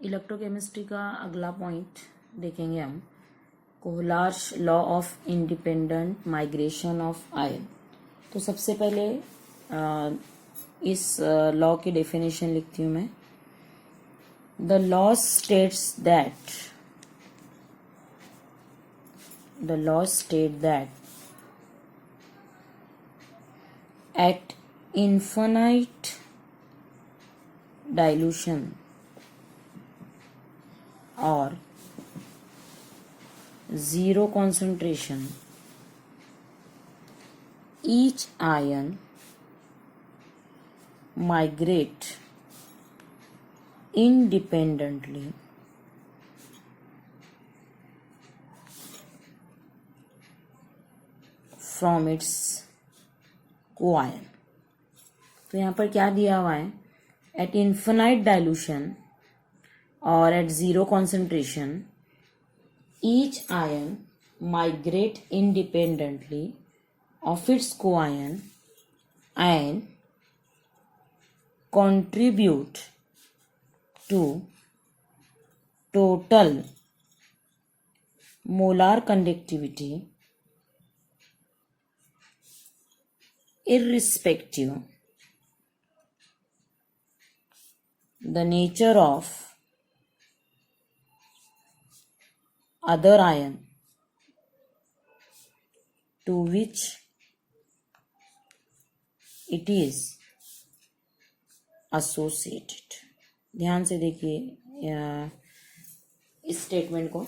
Electrochemistry का अगला point देखेंगे हम, Kohlrausch law of independent migration of ion. तो सबसे पहले इस लॉ की डेफिनेशन लिखती हूँ मैं। The law states that at infinite dilution or zero concentration, each ion migrate independently from its coion. तो यहाँ पर क्या दिया हुआ है, एट इन्फिनाइट डाइल्यूशन और at zero concentration each ion migrate independently of its coion and contribute to total molar conductivity irrespective the nature of other ion to which it is associated। ध्यान से देखिए इस स्टेटमेंट को।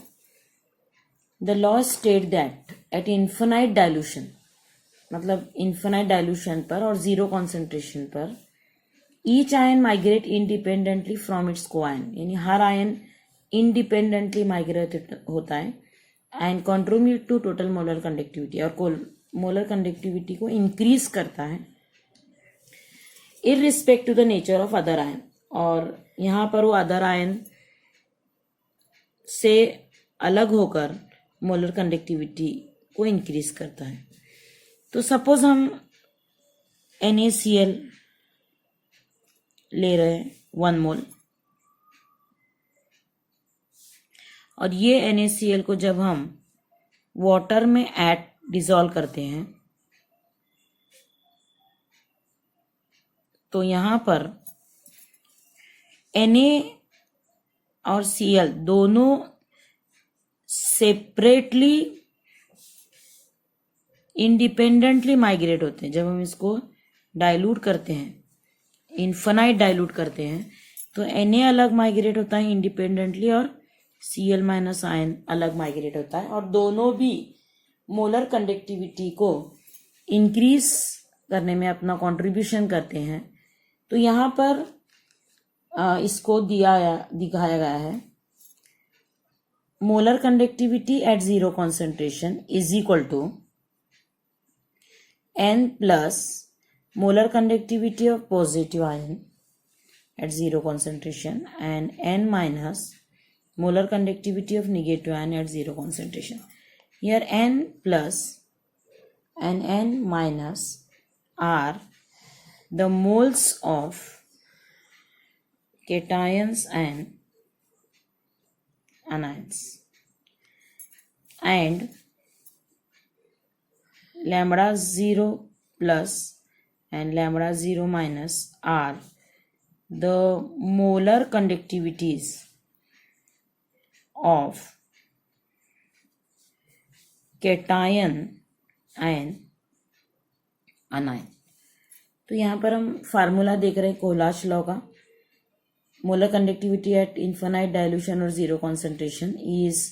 The law state that at infinite dilution, मतलब infinite dilution पर और zero concentration पर each ion migrate independently from its coion, यानी हर आयन इंडिपेंडेंटली माइग्रेट होता है and contribute to total molar conductivity, और मोलर कंडक्टिविटी को इंक्रीज करता है irrespective to the nature of other ion, और यहाँ पर वो अदर आयन से अलग होकर मोलर कंडक्टिविटी को इंक्रीज करता है। तो सपोज हम NaCl ले रहे हैं 1 मोल, और ये NaCl को जब हम वाटर में डिसॉल्व करते हैं तो यहाँ पर Na और Cl दोनों सेपरेटली इंडिपेंडेंटली माइग्रेट होते हैं। जब हम इसको डाइल्यूट करते हैं, इन्फिनाइट डाइल्यूट करते हैं, तो Na अलग माइग्रेट होता है इंडिपेंडेंटली और Cl माइनस आयन अलग माइग्रेट होता है, और दोनों भी मोलर कंडक्टिविटी को इंक्रीज करने में अपना कंट्रीब्यूशन करते हैं। तो यहाँ पर इसको दिखाया गया है, molar conductivity at zero concentration is equal to N plus molar conductivity of positive ion at zero concentration and N minus molar conductivity of negative ion at zero concentration. Here N plus and N minus are the moles of cations and anions, and lambda 0 plus and lambda 0 minus are the molar conductivities of cation and anion। तो यहाँ पर हम formula देख रहे हैं Kohlrausch law का। Molar conductivity at infinite dilution और zero concentration is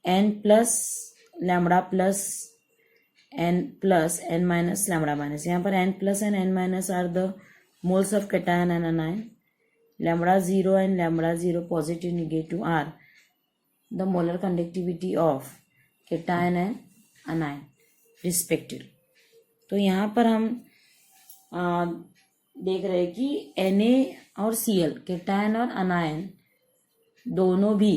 N plus lambda plus N minus lambda minus. यहाँ पर N plus and N minus are the moles of cation and anion. Lambda 0 and lambda 0 positive negative are the molar conductivity of cation and anion respectively। तो यहाँ पर हम देख रहे हैं कि Na और Cl cation और anion दोनों भी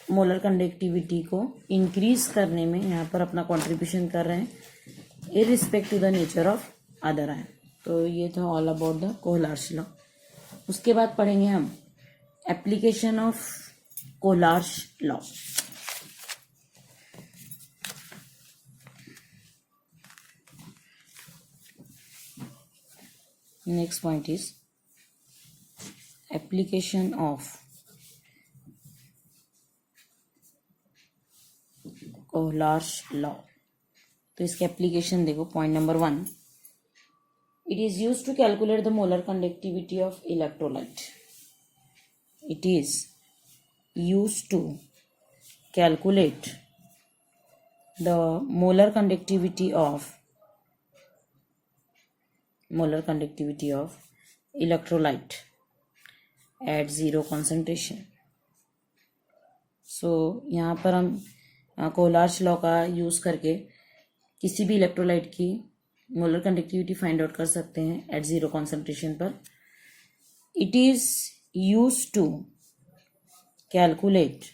मोलर कंडक्टिविटी को इंक्रीज करने में यहाँ पर अपना कंट्रीब्यूशन कर रहे हैं irrespective to the nature of other ion. तो ये था all about the Kohlrausch law. उसके बाद पढ़ेंगे हम application of Kohlrausch law. Next point is application of Kohlrausch law. तो इसके एप्लीकेशन देखो. Point number 1, it is used to calculate the molar conductivity of electrolyte. It is used to calculate the molar conductivity of electrolyte at zero concentration. So यहाँ पर हम कोलार्श law का use करके किसी भी इलेक्ट्रोलाइट की मोलर कंडक्टिविटी फाइंड आउट कर सकते हैं एट ज़ीरो कॉन्सेंट्रेशन पर. It is use to calculate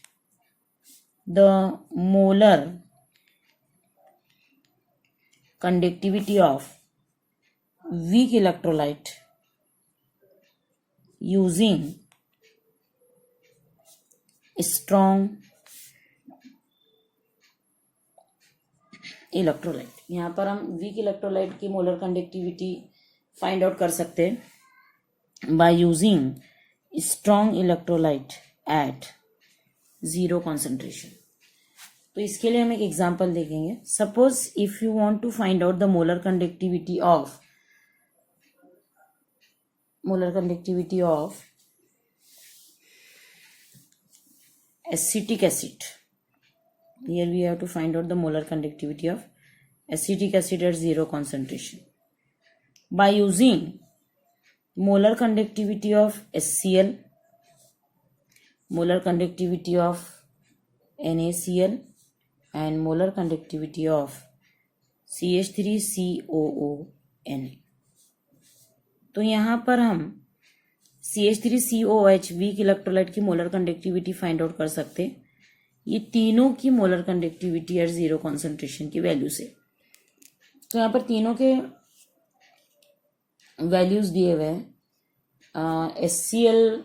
the molar conductivity of weak electrolyte using strong electrolyte. यहाँ पर हम वीक इलेक्ट्रोलाइट की मोलर कंडक्टिविटी फाइंड आउट कर सकते हैं by using strong electrolyte at zero concentration. तो इसके लिए हम एक एग्जांपल देखेंगे. Suppose if you want to find out the molar conductivity of acetic acid. Here we have to find out the molar conductivity of acetic acid at zero concentration by using molar conductivity of HCl, molar conductivity of NaCl and molar conductivity of CH3COONA. तो यहाँ पर हम CH3COOH week electrolyte की molar conductivity find out कर सकते हैं ये तीनों की molar conductivity eight zero concentration की वैल्यू से. तो यहाँ पर तीनों के वैल्यूज़ दिए हुए हैं. HCl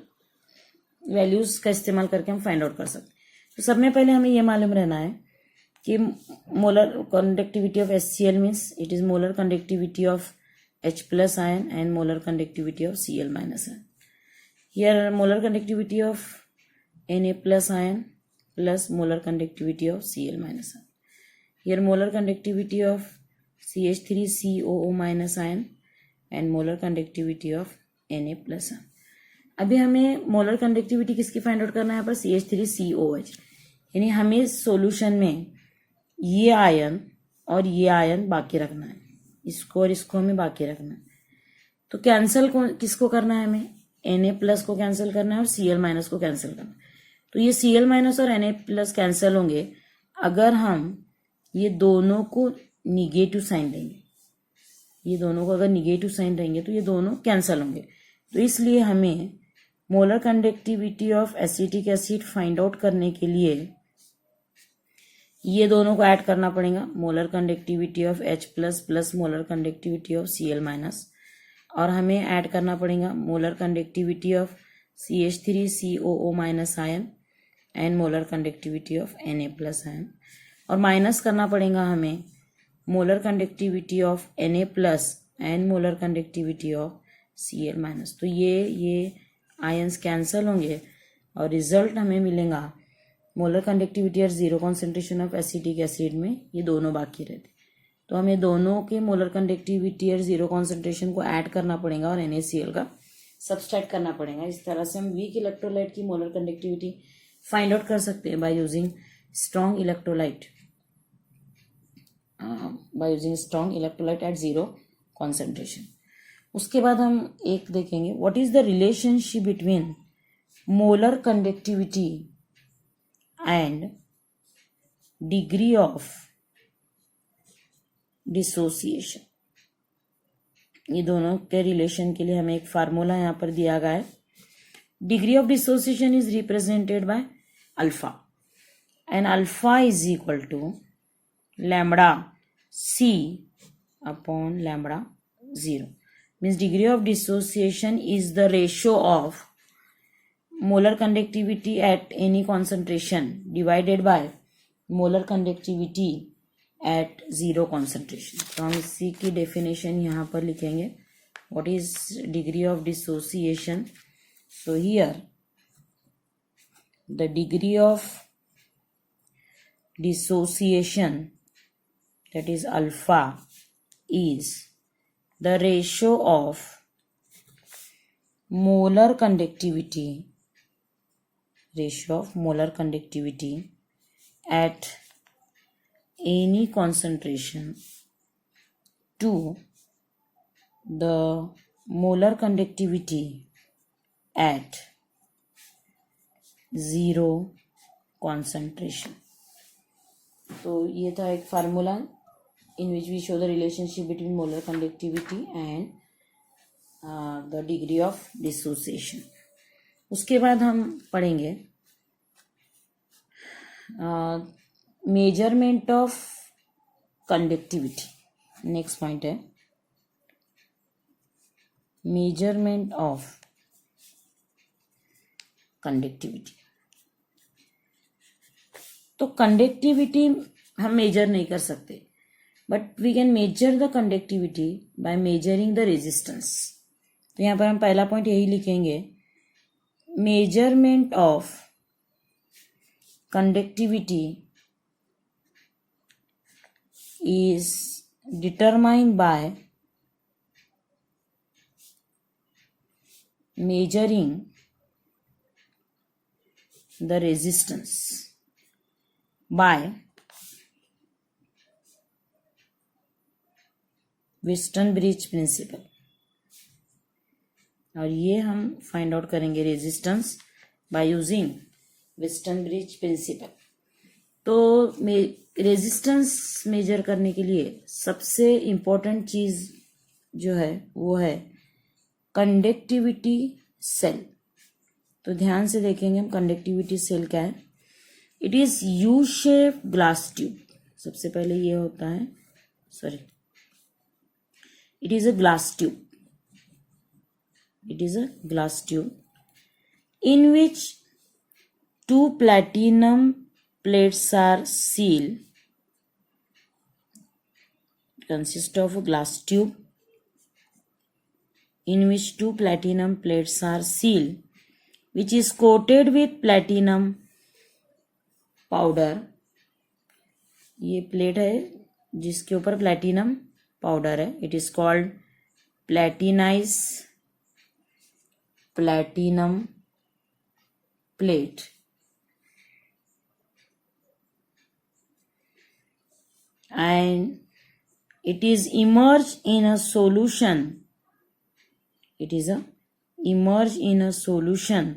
वैल्यूज़ का इस्तेमाल करके हम फाइंड आउट कर सकते हैं. तो सब में पहले हमें ये मालूम रहना है कि molar conductivity of HCl means it is molar conductivity of H plus ion and molar conductivity of Cl minus ion. Here molar conductivity of Na plus ion plus molar conductivity of Cl minus ion. Here molar conductivity of CH3COO minus ion and molar conductivity of Na plus ion. अभी हमें molar conductivity किसकी find out करना है यहाँ पर CH3COH. यानी हमें solution में ये आयन और ये आयन बाकी रखना है. इसको और इसको हमें बाकी रखना है. तो कैंसिल किसको करना है हमें Na प्लस को कैंसिल करना है और Cl माइनस को कैंसिल करना है. तो ये Cl माइनस और Na प्लस कैंसिल होंगे अगर हम ये दोनों को निगेटिव साइन देंगे. ये दोनों को अगर निगेटिव साइन देंगे तो ये दोनों कैंसिल होंगे. तो इसलिए हमें molar conductivity of acetic acid find out करने के लिए ये दोनों को ऐड करना पड़ेगा. Molar conductivity of H plus plus molar conductivity of Cl minus और हमें ऐड करना पड़ेगा molar conductivity of CH3COO minus ion and molar conductivity of Na plus ion और माइनस करना पड़ेगा हमें molar conductivity of Na plus and molar conductivity of Cl minus. तो ये आयन्स कैंसल होंगे और रिजल्ट हमें मिलेगा molar conductivity eight zero concentration of acetic acid में ये दोनों बाकी रहते. तो हमें दोनों के molar conductivity eight zero concentration को ऐड करना पड़ेगा और NaCl का सब्सट्रैक्ट करना पड़ेगा. इस तरह से हम वीक इलेक्ट्रोलाइट की मोलर कंडक्टिविटी फाइंड आउट कर सकते हैं by using strong electrolyte at zero concentration. उसके बाद हम एक देखेंगे what is the relationship between molar conductivity and degree of dissociation. ये दोनों के रिलेशन के लिए हमें एक फार्मूला यहाँ पर दिया गया है. Degree of dissociation is represented by alpha and alpha is equal to lambda C upon lambda 0. Means degree of dissociation is the ratio of molar conductivity at any concentration divided by molar conductivity at zero concentration. तो हम इसी की definition यहाँ पर लिखेंगे. What is degree of dissociation? So here the degree of dissociation, that is alpha, is the ratio of molar conductivity at any concentration to the molar conductivity at zero concentration. तो ये था एक formula in which we show the relationship between molar conductivity and the degree of dissociation. उसके बाद हम पढ़ेंगे measurement of conductivity. Next point है measurement of conductivity. तो कंडक्टिविटी हम मेजर नहीं कर सकते, but we can measure the conductivity by measuring the resistance. तो यहाँ पर हम पहला पॉइंट यही लिखेंगे, measurement of conductivity is determined by measuring the resistance by Wheatstone bridge principle. और ये हम फाइंड आउट करेंगे resistance by using Wheatstone bridge principle. तो रेजिस्टेंस मेजर करने के लिए सबसे इम्पोर्टेंट चीज़ जो है वो है कंडक्टिविटी सेल. तो ध्यान से देखेंगे हम कंडक्टिविटी सेल क्या है. It is U shape glass tube. सबसे पहले ये होता है, sorry, it is a glass tube. It is a glass tube in which two platinum plates are sealed. Consists of a glass tube in which two platinum plates are sealed, which is coated with platinum powder. ये plate है जिसके ऊपर platinum powder है. It is called platinum plate. And it is immersed in a solution. It is immersed in a solution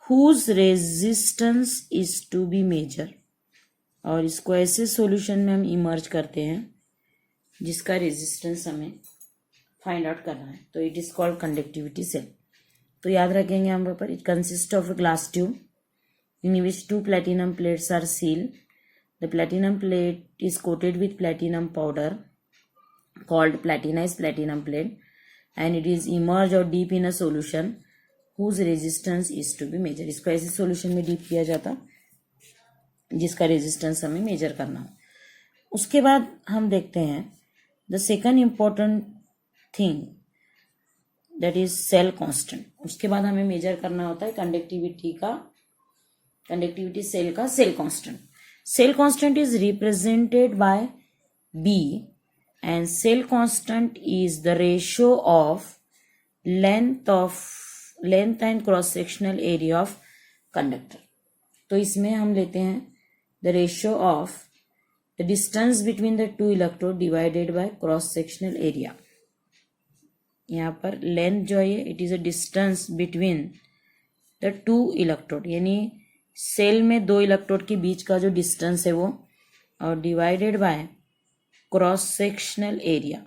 whose resistance is to be measured. और इसको ऐसे solution में हम इमर्ज करते हैं जिसका रेजिस्टेंस हमें फाइंड आउट करना है. तो it is called conductivity cell. तो याद रखेंगे हम पर, it consist of a glass tube in which two platinum plates are sealed. The platinum plate is coated with platinum powder called platinised platinum plate, and it is emerge or dip in a solution whose resistance is to be measure. इसको ऐसे solution में deep किया जाता जिसका resistance हमें measure करना हो. उसके बाद हम देखते हैं the second important thing, that is cell constant. उसके बाद हमें मेजर करना होता है कंडक्टिविटी सेल का cell constant. Cell constant is represented by B, and cell constant is the ratio of length and cross sectional area of conductor. तो इसमें हम लेते हैं the ratio of the distance between the two electrode divided by cross sectional area. यहाँ पर length जो है it is a distance between the two electrode, यानी सेल में दो इलेक्ट्रोड के बीच का जो डिस्टेंस है वो, और divided by cross sectional area.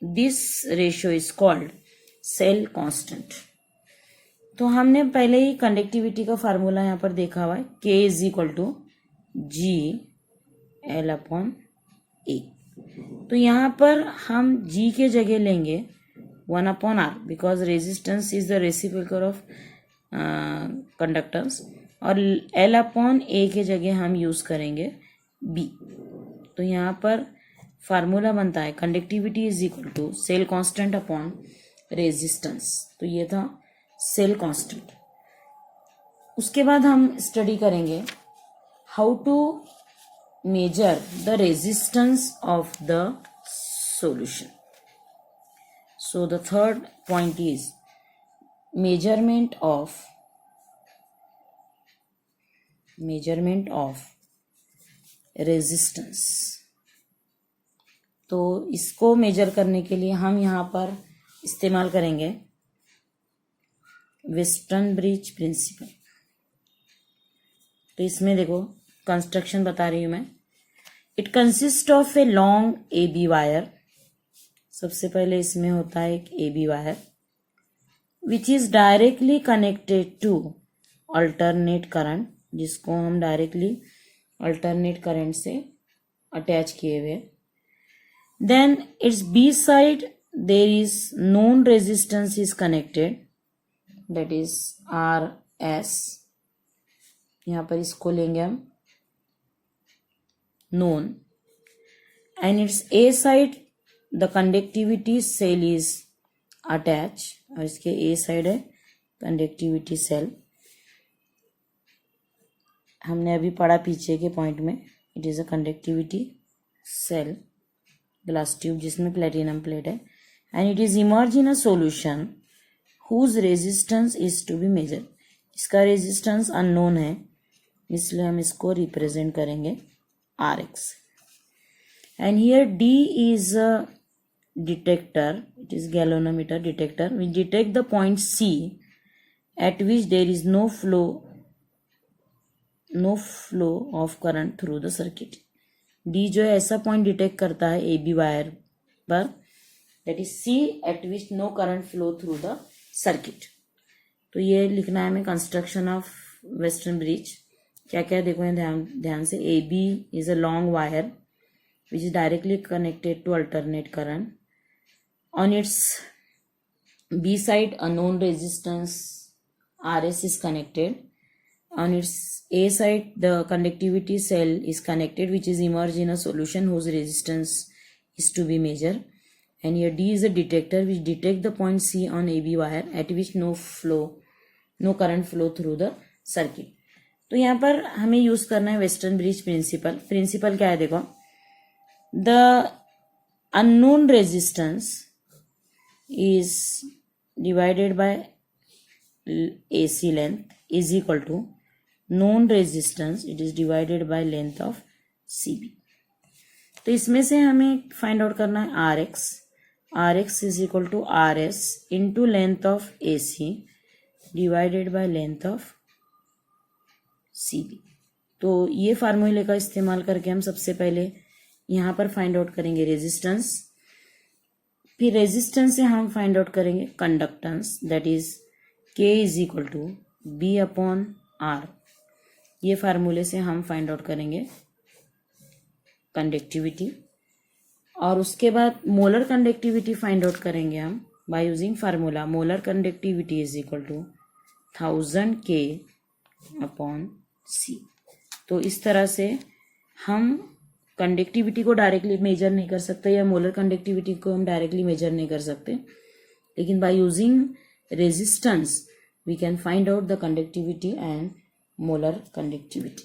This ratio is called cell constant. तो हमने पहले ही कंडक्टिविटी का फार्मूला यहाँ पर देखा हुआ है, K is equal to G L upon A. तो यहाँ पर हम G के जगह लेंगे 1/R, because resistance is the reciprocal of conductance, और L अपॉन ए के जगह हम यूज़ करेंगे B। तो यहाँ पर फार्मूला बनता है conductivity is equal to cell constant upon resistance. तो ये था सेल कांस्टेंट। उसके बाद हम स्टडी करेंगे how to measure the resistance of the solution. So the third point is measurement of resistance. तो इसको मेजर करने के लिए हम यहाँ पर इस्तेमाल करेंगे वेस्टर्न ब्रिज प्रिंसिपल। तो इसमें देखो कंस्ट्रक्शन बता रही हूँ मैं। It consist of a long A B wire. सबसे पहले इसमें होता है एक A B wire which is directly connected to alternate current, जिसको हम डायरेक्टली अल्टरनेट करंट से अटैच किए हुए। Then its B side there is known resistance is connected, that is R S. यहाँ पर इसको लेंगे हम known. And its A side the conductivity cell is attach, और इसके ए साइड है कंडक्टिविटी सेल। हमने अभी पढ़ा पीछे के पॉइंट में, it is a conductivity cell glass tube जिसमें प्लेटिनम प्लेट है। And it is immerse in a solution whose resistance is to be measure. इसका रेजिस्टेंस अननोन है, इसलिए हम इसको रिप्रेजेंट करेंगे R X. And here D is a detector, it is galvanometer detector, we detect the point C at which there is no flow of current through the circuit. D जो है ऐसा point detect करता है ए B wire पर, that is C at which no current flow through the circuit. तो ये लिखना है हमें कंस्ट्रक्शन ऑफ वेस्टर्न ब्रिज। क्या क्या देखो ध्यान से। A B is a long wire which is directly connected to alternate current. On its B side, a known resistance RS is connected. On its A side, the conductivity cell is connected, which is immersed in a solution whose resistance is to be measured. And here D is a detector which detects the point C on AB wire at which no current flow through the circuit. तो यहाँ पर हमें use करना है western bridge principal. Principal क्या है देखो, the unknown resistance is divided by AC length is equal to known resistance, it is divided by length of CB. तो इसमें से हमें फाइंड आउट करना है R X. R X is equal to R S into length of AC divided by length of CB। तो ये फार्मूले का इस्तेमाल करके हम सबसे पहले यहाँ पर फाइंड आउट करेंगे रेजिस्टेंस, फिर रेजिस्टेंस से हम फाइंड आउट करेंगे conductance, that is K is equal to B upon R. ये फार्मूले से हम फाइंड आउट करेंगे कंडक्टिविटी, और उसके बाद मोलर कंडक्टिविटी फाइंड आउट करेंगे हम by using formula molar conductivity is equal to 1000 K upon C। तो इस तरह से हम कंडक्टिविटी को डायरेक्टली मेजर नहीं कर सकते, या मोलर कंडक्टिविटी को हम डायरेक्टली मेजर नहीं कर सकते, लेकिन by using resistance we can find out the conductivity and molar conductivity.